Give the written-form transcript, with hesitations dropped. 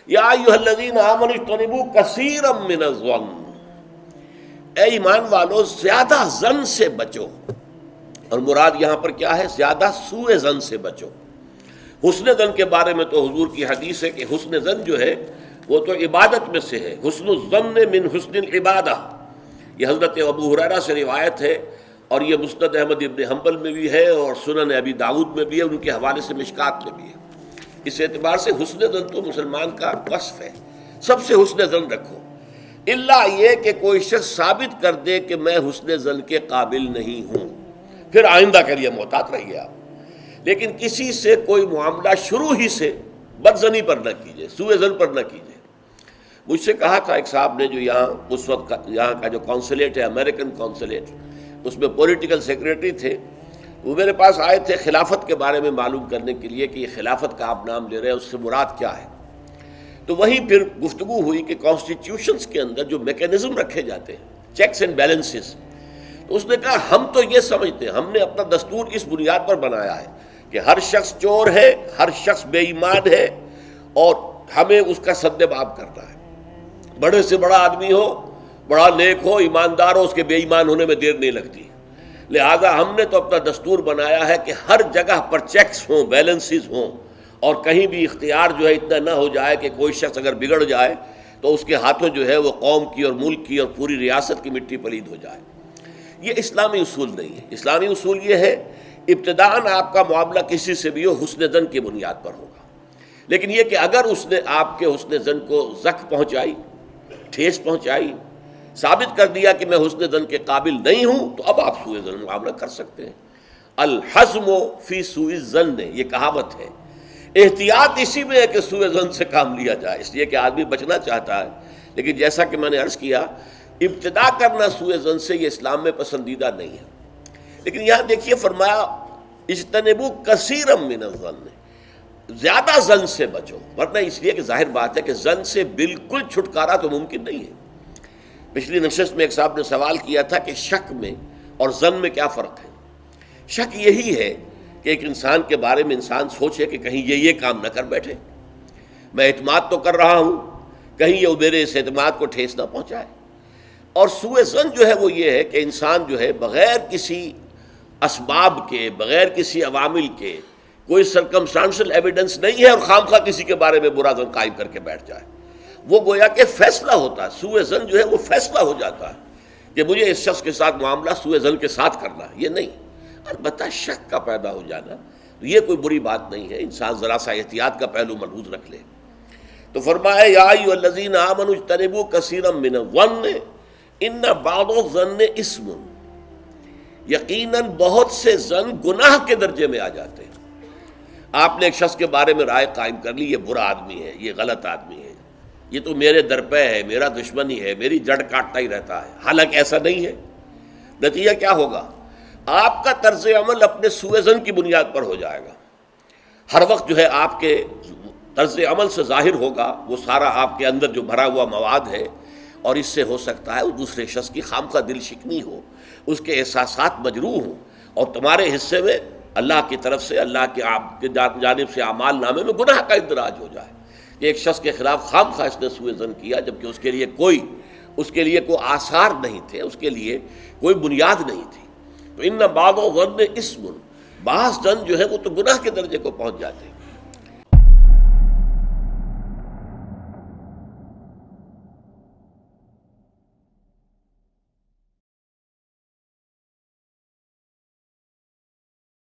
یا ایھا الذین آمنوا اجتنبوا کثیرا من الظن، اے ایمان والو زیادہ ظن سے بچو. اور مراد یہاں پر کیا ہے؟ زیادہ سوء ظن سے بچو. حسن ظن کے بارے میں تو حضور کی حدیث ہے کہ حسن ظن جو ہے وہ تو عبادت میں سے ہے. حسن الظن من حسن العبادہ، یہ حضرت ابو ہریرہ سے روایت ہے، اور یہ مسند احمد ابن حنبل میں بھی ہے اور سنن ابی داؤد میں بھی ہے، ان کے حوالے سے مشکات میں بھی ہے. اس اعتبار سے حسن ظن تو مسلمان کا وصف ہے، سب سے حسن ظن رکھو، الا یہ کہ کوئی شخص ثابت کر دے کہ میں حسن ظن کے قابل نہیں ہوں، پھر آئندہ کے لیے محتاط رہیے آپ. لیکن کسی سے کوئی معاملہ شروع ہی سے بدظنی پر نہ کیجیے، سوء ظن پر نہ کیجیے. مجھ سے کہا تھا ایک صاحب نے جو یہاں اس وقت یہاں کا جو کونسلیٹ ہے، امریکن کونسلیٹ، اس میں پولیٹیکل سیکریٹری تھے، وہ میرے پاس آئے تھے خلافت کے بارے میں معلوم کرنے کے لیے کہ یہ خلافت کا آپ نام لے رہے ہیں، اس سے مراد کیا ہے. تو وہیں پھر گفتگو ہوئی کہ کانسٹیٹیوشنز کے اندر جو میکینزم رکھے جاتے ہیں، چیکس اینڈ بیلنسز، تو اس نے کہا ہم تو یہ سمجھتے ہیں، ہم نے اپنا دستور اس بنیاد پر بنایا ہے کہ ہر شخص چور ہے، ہر شخص بے ایمان ہے، اور ہمیں اس کا سد باب کرنا ہے. بڑے سے بڑا آدمی ہو، بڑا نیک ہو، ایماندار ہو، اس کے بے ایمان ہونے میں دیر نہیں لگتی. لہذا ہم نے تو اپنا دستور بنایا ہے کہ ہر جگہ پر چیکس ہوں، بیلنسز ہوں، اور کہیں بھی اختیار جو ہے اتنا نہ ہو جائے کہ کوئی شخص اگر بگڑ جائے تو اس کے ہاتھوں جو ہے وہ قوم کی اور ملک کی اور پوری ریاست کی مٹی پلید ہو جائے. یہ اسلامی اصول نہیں ہے. اسلامی اصول یہ ہے ابتداءً آپ کا معاملہ کسی سے بھی ہو حسن ظن کی بنیاد پر ہوگا، لیکن یہ کہ اگر اس نے آپ کے حسن ظن کو زخم پہنچائی، ٹھیس پہنچائی، ثابت کر دیا کہ میں حسن ظن کے قابل نہیں ہوں، تو اب آپ سوء ظن معاملہ کر سکتے ہیں. الحزم فی سوء الظن، یہ کہاوت ہے. احتیاط اسی میں ہے کہ سوء ظن سے کام لیا جائے، اس لیے کہ آدمی بچنا چاہتا ہے، لیکن جیسا کہ میں نے عرض کیا ابتدا کرنا سوء ظن سے یہ اسلام میں پسندیدہ نہیں ہے. لیکن یہاں دیکھیے فرمایا اجتنبوا کثیرا من الظن، زیادہ ظن سے بچو، ورنہ اس لیے کہ ظاہر بات ہے کہ ظن سے بالکل چھٹکارا تو ممکن نہیں ہے. پچھلی نشست میں ایک صاحب نے سوال کیا تھا کہ شک میں اور ظن میں کیا فرق ہے. شک یہی ہے کہ ایک انسان کے بارے میں انسان سوچے کہ کہیں یہ کام نہ کر بیٹھے، میں اعتماد تو کر رہا ہوں، کہیں یہ میرے اس اعتماد کو ٹھیس نہ پہنچائے. اور سوء ظن جو ہے وہ یہ ہے کہ انسان جو ہے بغیر کسی اسباب کے، بغیر کسی عوامل کے، کوئی سرکمسٹانشل ایویڈنس نہیں ہے اور خام خواہ کسی کے بارے میں برا ظن قائم کر کے بیٹھ جائے. وہ گویا کہ فیصلہ ہوتا ہے. سوء ظن جو ہے وہ فیصلہ ہو جاتا ہے کہ مجھے اس شخص کے ساتھ معاملہ سوء ظن کے ساتھ کرنا ہے، یہ نہیں. البتہ شک کا پیدا ہو جانا یہ کوئی بری بات نہیں ہے، انسان ذرا سا احتیاط کا پہلو ملحوظ رکھ لے. تو فرمایا یا ایھا الذین آمنوا اجتنبوا کثیرا من الظن ان بعض الظن اثم، یقیناً بہت سے ظن گناہ کے درجے میں آ جاتے ہیں. آپ نے ایک شخص کے بارے میں رائے قائم کر لی، یہ برا آدمی ہے، یہ غلط آدمی ہے، یہ تو میرے درپے ہے، میرا دشمن ہی ہے، میری جڑ کاٹتا ہی رہتا ہے. حالانکہ ایسا نہیں ہے. نتیجہ کیا ہوگا؟ آپ کا طرز عمل اپنے سوء ظن کی بنیاد پر ہو جائے گا. ہر وقت جو ہے آپ کے طرز عمل سے ظاہر ہوگا وہ سارا آپ کے اندر جو بھرا ہوا مواد ہے، اور اس سے ہو سکتا ہے دوسرے شخص کی خامخواہ دل شکنی ہو، اس کے احساسات مجروح ہوں، اور تمہارے حصے میں اللہ کی طرف سے، اللہ کی جانب سے اعمال نامے میں گناہ کا اندراج ہو جائے کہ ایک شخص کے خلاف خامخواہ اس نے سوء ظن کیا، جبکہ اس کے لیے کوئی آثار نہیں تھے، اس کے لیے کوئی بنیاد نہیں تھی. تو ان بعض الظن اثم، بعض ظن جو ہے وہ تو گناہ کے درجے کو پہنچ جاتے ہیں.